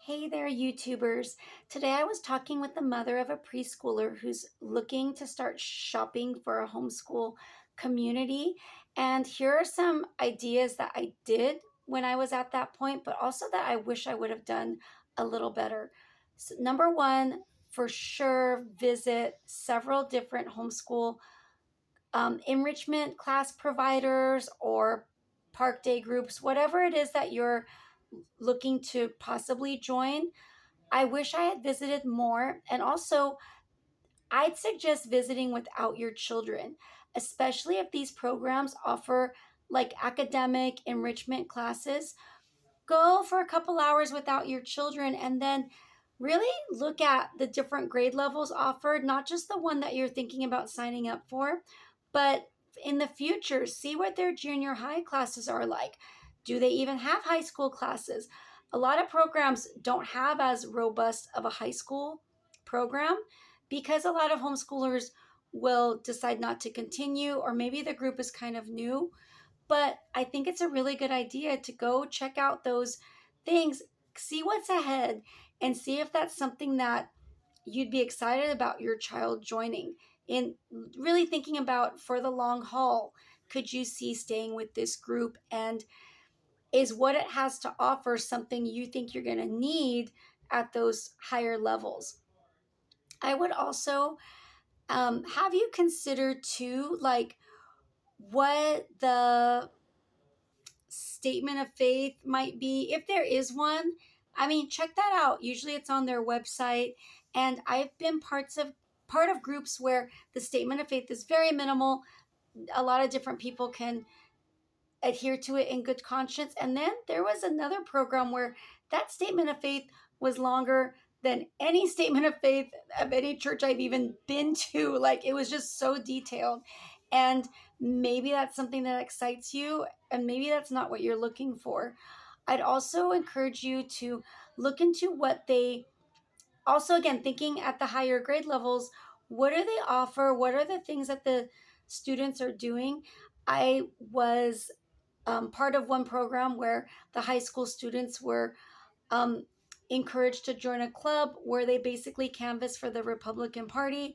Hey there, YouTubers. Today I was talking with the mother of a preschooler who's looking to start shopping for a homeschool community. And here are some ideas that I did when I was at that point, but also that I wish I would have done a little better. So, number one, for sure, visit several different homeschool enrichment class providers or park day groups, whatever it is that you're looking to possibly join. I wish I had visited more. And also, I'd suggest visiting without your children, especially if these programs offer like academic enrichment classes. Go for a couple hours without your children and then really look at the different grade levels offered, not just the one that you're thinking about signing up for, but in the future, see what their junior high classes are like. Do they even have high school classes? A lot of programs don't have as robust of a high school program because a lot of homeschoolers will decide not to continue, or maybe the group is kind of new. But I think it's a really good idea to go check out those things, see what's ahead, and see if that's something that you'd be excited about your child joining. And really thinking about for the long haul, could you see staying with this group? And is what it has to offer something you think you're going to need at those higher levels? I would also have you consider too, like what the statement of faith might be, if there is one. I mean, check that out. Usually it's on their website. And I've been part of groups where the statement of faith is very minimal. A lot of different people can adhere to it in good conscience. And then there was another program where that statement of faith was longer than any statement of faith of any church I've even been to. Like, it was just so detailed. And maybe that's something that excites you, and maybe that's not what you're looking for. I'd also encourage you to look into what they also, again, thinking at the higher grade levels, what do they offer? What are the things that the students are doing? I was part of one program where the high school students were um, encouraged to join a club where they basically canvass for the Republican Party.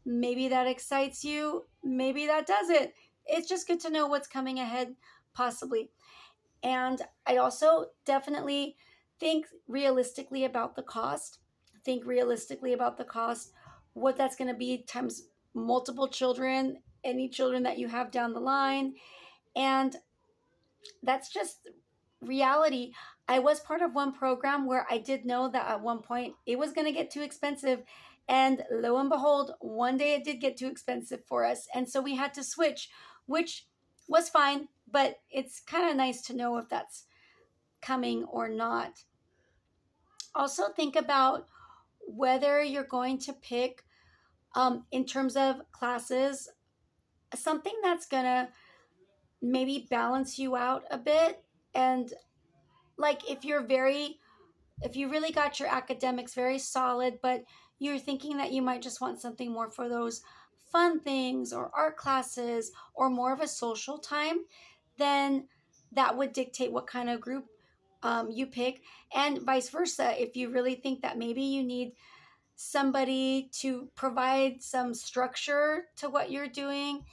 Maybe that excites you, maybe that doesn't. It's just good to know what's coming ahead, possibly. And I'd also definitely think realistically about the cost. Think realistically about the cost, what that's going to be times multiple children, any children that you have down the line. And that's just reality. I was part of one program where I did know that at one point it was going to get too expensive. And lo and behold, one day it did get too expensive for us. And so we had to switch, which was fine, but it's kind of nice to know if that's coming or not. Also, think about whether you're going to pick, in terms of classes, something that's going to maybe balance you out a bit. And like if you really got your academics very solid, but you're thinking that you might just want something more for those fun things or art classes or more of a social time, then that would dictate what kind of group you pick. And vice versa, if you really think that maybe you need somebody to provide some structure to what you're doing,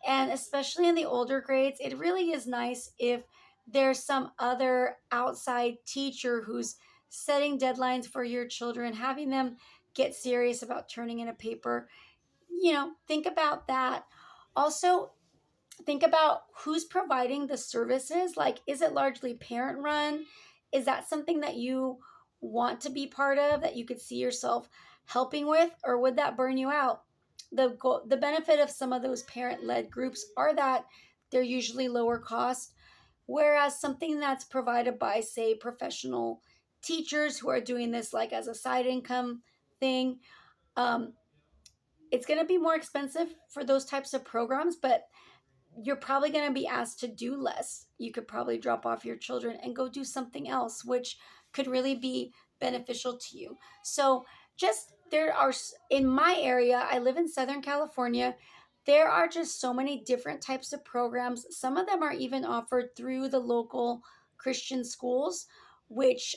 and especially in the older grades, it really is nice if there's some other outside teacher who's setting deadlines for your children, having them get serious about turning in a paper. Think about that. Also, think about who's providing the services. Like, is it largely parent run? Is that something that you want to be part of, that you could see yourself helping with, or would that burn you out? The benefit of some of those parent led groups are that they're usually lower cost, whereas something that's provided by, say, professional teachers who are doing this like as a side income thing, um, it's going to be more expensive for those types of programs, but you're probably going to be asked to do less. You could probably drop off your children and go do something else, which could really be beneficial to you. So, just there are, in my area, I live in Southern California. There are just so many different types of programs. Some of them are even offered through the local Christian schools, which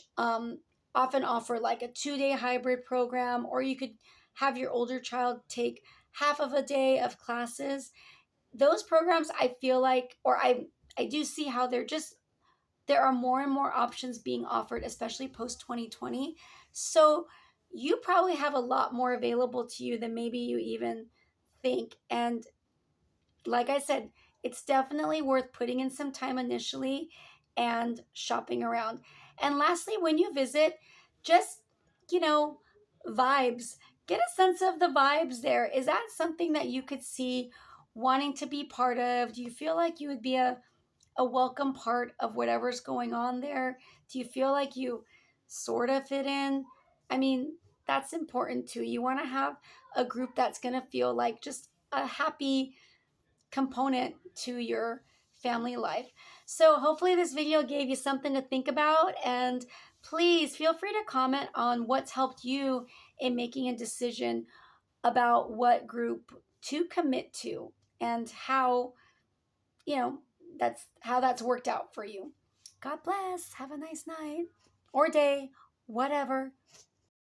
often offer like a 2-day hybrid program, or you could have your older child take half of a day of classes. Those programs, I feel like, or I do see how there are more and more options being offered, especially post 2020. So you probably have a lot more available to you than maybe you even think. And like I said, it's definitely worth putting in some time initially and shopping around. And lastly, when you visit, just, you know, vibes. Get a sense of the vibes there. Is that something that you could see wanting to be part of? Do you feel like you would be a welcome part of whatever's going on there? Do you feel like you sort of fit in? I mean, that's important too. You want to have a group that's going to feel like just a happy component to your family life. So hopefully this video gave you something to think about, and please feel free to comment on what's helped you in making a decision about what group to commit to and how, you know, that's worked out for you. God bless. Have a nice night or day, whatever.